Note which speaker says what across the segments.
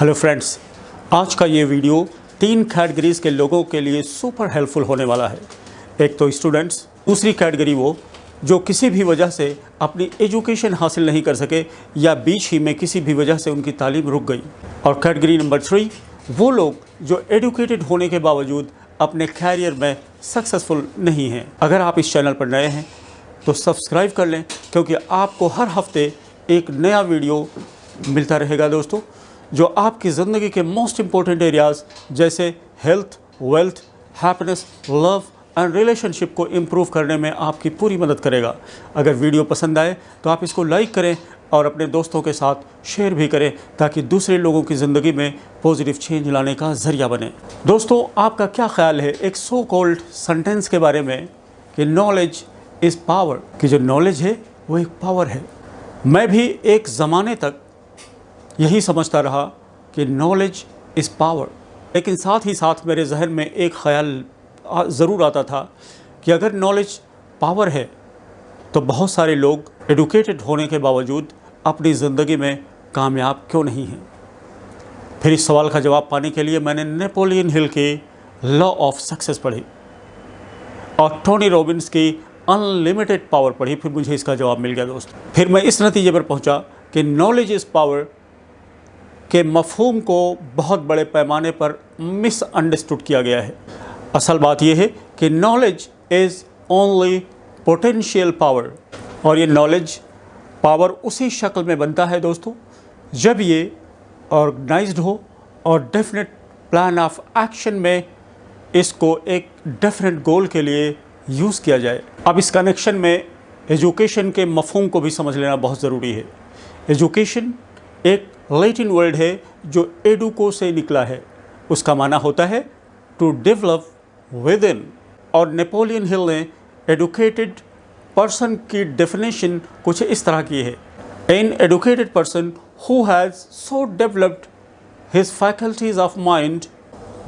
Speaker 1: Hello friends, आज का ये वीडियो 3 कैटेगरीज के लोगों के लिए सुपर हेल्पफुल होने वाला है। एक तो स्टूडेंट्स, दूसरी कैटेगरी वो जो किसी भी वजह से अपनी एजुकेशन हासिल नहीं कर सके या बीच ही में किसी भी वजह से उनकी तालीम रुक गई, और कैटेगरी नंबर 3 वो लोग जो एडुकेटेड होने के बावजूद अपने कैरियर में सक्सेसफुल नहीं हैं। अगर आप इस चैनल पर नए हैं तो सब्सक्राइब कर लें, क्योंकि आपको हर हफ्ते एक नया वीडियो मिलता रहेगा दोस्तों, जो आपकी ज़िंदगी के मोस्ट इम्पॉर्टेंट एरियाज़ जैसे health, wealth, happiness, love and relationship को इम्प्रूव करने में आपकी पूरी मदद करेगा। अगर वीडियो पसंद आए तो आप इसको लाइक करें और अपने दोस्तों के साथ शेयर भी करें, ताकि दूसरे लोगों की ज़िंदगी में पॉजिटिव चेंज लाने का ज़रिया बने। दोस्तों, आपका क्या ख्याल है एक सो कॉल्ड सेंटेंस के बारे में कि नॉलेज इज़ पावर, कि जो नॉलेज है वो एक पावर है। मैं भी एक ज़माने तक यही समझता रहा कि नॉलेज इज़ पावर, लेकिन साथ ही साथ मेरे जहन में एक ख्याल ज़रूर आता था कि अगर नॉलेज पावर है तो बहुत सारे लोग एडुकेटेड होने के बावजूद अपनी ज़िंदगी में कामयाब क्यों नहीं हैं। फिर इस सवाल का जवाब पाने के लिए मैंने नेपोलियन हिल की लॉ ऑफ सक्सेस पढ़ी और टोनी रॉबिन्स की अनलिमिटेड पावर पढ़ी। फिर मुझे इसका जवाब मिल गया दोस्तों। फिर मैं इस नतीजे पर पहुंचा कि नॉलेज इज़ पावर के मफ़हूम को बहुत बड़े पैमाने पर मिसअंडरस्टूड किया गया है। असल बात यह है कि knowledge is only potential power, और ये नॉलेज पावर उसी शक्ल में बनता है दोस्तों जब ये ऑर्गेनाइज्ड हो और डेफिनेट प्लान ऑफ एक्शन में इसको एक डेफिनेट गोल के लिए यूज़ किया जाए। अब इस कनेक्शन में एजुकेशन के मफ़हूम को भी समझ लेना बहुत ज़रूरी है। एजुकेशन एक लैटिन वर्ड है जो एडुको से निकला है। उसका माना होता है टू डेवलप विद इन, और नेपोलियन हिल ने एडुकेटेड पर्सन की डेफिनेशन कुछ इस तरह की है: an educated person who has so developed his faculties of mind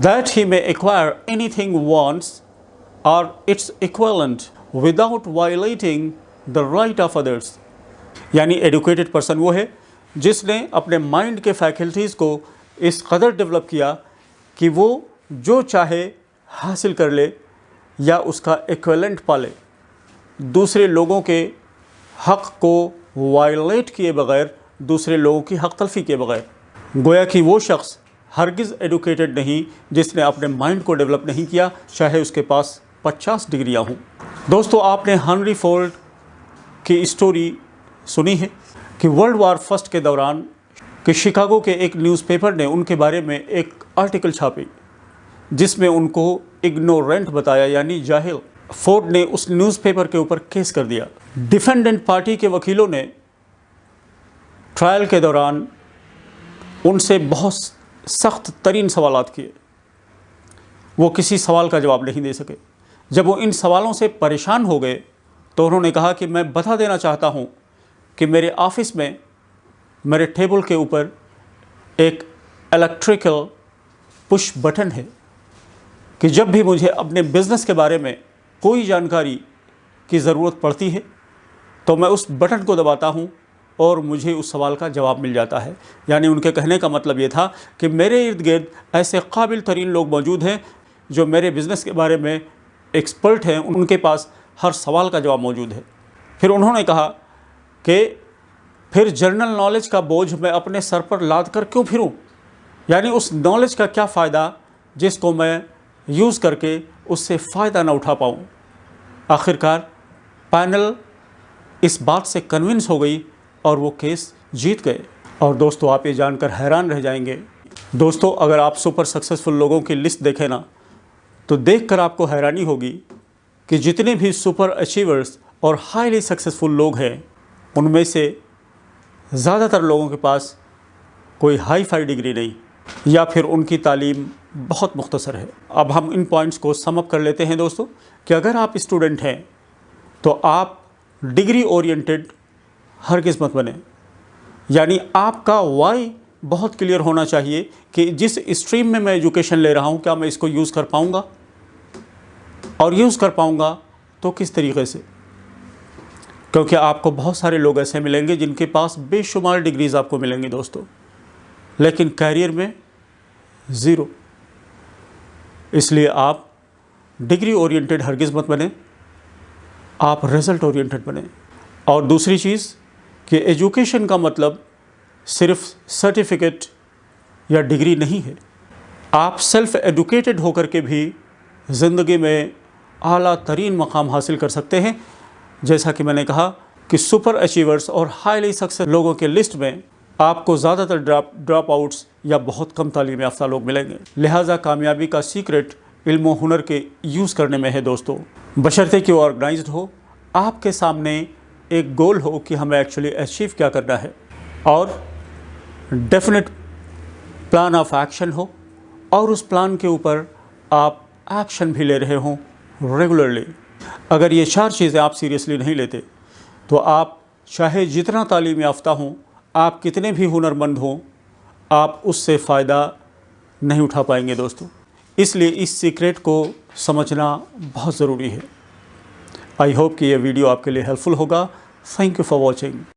Speaker 1: that he may acquire anything wants और its equivalent without violating the right of others. यानी एडुकेटेड पर्सन वो है जिसने अपने माइंड के फैकल्टीज़ को इस कदर डेवलप किया कि वो जो चाहे हासिल कर ले या उसका इक्विवेलेंट पाले, दूसरे लोगों के हक़ को वायलेट किए बग़ैर, दूसरे लोगों की हक़ तलफ़ी किए बग़ैर। गोया कि वो शख्स हरगिज़ एडुकेटेड नहीं जिसने अपने माइंड को डेवलप नहीं किया, चाहे उसके पास 50 डिग्रियाँ हों। दोस्तों, आपने हेनरी फोर्ड की स्टोरी सुनी है कि वर्ल्ड वार फर्स्ट के दौरान कि शिकागो के एक न्यूज़पेपर ने उनके बारे में एक आर्टिकल छापी जिसमें उनको इग्नोरेंट बताया, यानी जाहिल। फोर्ड ने उस न्यूज़पेपर के ऊपर केस कर दिया। डिफेंडेंट पार्टी के वकीलों ने ट्रायल के दौरान उनसे बहुत सख्त तरीन सवालात किए। वो किसी सवाल का जवाब नहीं दे सके। जब वो इन सवालों से परेशान हो गए तो उन्होंने कहा कि मैं बता देना चाहता हूँ कि मेरे ऑफिस में मेरे टेबल के ऊपर एक इलेक्ट्रिकल पुश बटन है कि जब भी मुझे अपने बिज़नेस के बारे में कोई जानकारी की ज़रूरत पड़ती है तो मैं उस बटन को दबाता हूँ और मुझे उस सवाल का जवाब मिल जाता है। यानी उनके कहने का मतलब ये था कि मेरे इर्द गिर्द ऐसे काबिल तरीन लोग मौजूद हैं जो मेरे बिज़नेस के बारे में एक्सपर्ट हैं, उनके पास हर सवाल का जवाब मौजूद है। फिर उन्होंने कहा कि फिर जनरल नॉलेज का बोझ मैं अपने सर पर लाद कर क्यों फिरूं, यानी उस नॉलेज का क्या फ़ायदा जिसको मैं यूज़ करके उससे फ़ायदा ना उठा पाऊं। आखिरकार पैनल इस बात से कन्विंस हो गई और वो केस जीत गए। और दोस्तों, आप ये जानकर हैरान रह जाएंगे। दोस्तों, अगर आप सुपर सक्सेसफुल लोगों की लिस्ट देखें ना, तो देखकर आपको हैरानी होगी कि जितने भी सुपर अचीवर्स और हाईली सक्सेसफुल लोग हैं उनमें से ज़्यादातर लोगों के पास कोई हाई फाई डिग्री नहीं, या फिर उनकी तालीम बहुत मुख्तसर है। अब हम इन पॉइंट्स को सम अप कर लेते हैं दोस्तों, कि अगर आप स्टूडेंट हैं तो आप डिग्री ओरिएंटेड हरगिज़ मत बने। यानी आपका वाई बहुत क्लियर होना चाहिए कि जिस स्ट्रीम में मैं एजुकेशन ले रहा हूँ क्या मैं इसको यूज़ कर पाऊँगा, और यूज़ कर पाऊँगा तो किस तरीके से। क्योंकि आपको बहुत सारे लोग ऐसे मिलेंगे जिनके पास बेशुमार डिग्रीज़ आपको मिलेंगी दोस्तों, लेकिन कैरियर में ज़ीरो। इसलिए आप डिग्री ओरिएंटेड हरगिज़ मत बने, आप रिज़ल्ट ओरिएंटेड बने। और दूसरी चीज़ कि एजुकेशन का मतलब सिर्फ सर्टिफिकेट या डिग्री नहीं है। आप सेल्फ एडुकेटेड होकर के भी ज़िंदगी में आला तरीन मकाम हासिल कर सकते हैं। जैसा कि मैंने कहा कि सुपर अचीवर्स और हाईली सक्सेस लोगों के लिस्ट में आपको ज़्यादातर ड्रॉप आउट्स या बहुत कम तालीम याफ्ता लोग मिलेंगे। लिहाजा कामयाबी का सीक्रेट इल्म और हुनर के यूज़ करने में है दोस्तों, बशर्ते कि वो ऑर्गेनाइज्ड हो, आपके सामने एक गोल हो कि हमें एक्चुअली अचीव क्या करना है, और डेफिनेट प्लान ऑफ एक्शन हो, और उस प्लान के ऊपर आप एक्शन भी ले रहे हों रेगुलरली। अगर ये 4 चीज़ें आप सीरियसली नहीं लेते तो आप चाहे जितना तालीम याफ्ता हों, आप कितने भी हुनरमंद हों, आप उससे फ़ायदा नहीं उठा पाएंगे दोस्तों। इसलिए इस सीक्रेट को समझना बहुत ज़रूरी है। आई होप कि ये वीडियो आपके लिए हेल्पफुल होगा। Thank you for watching.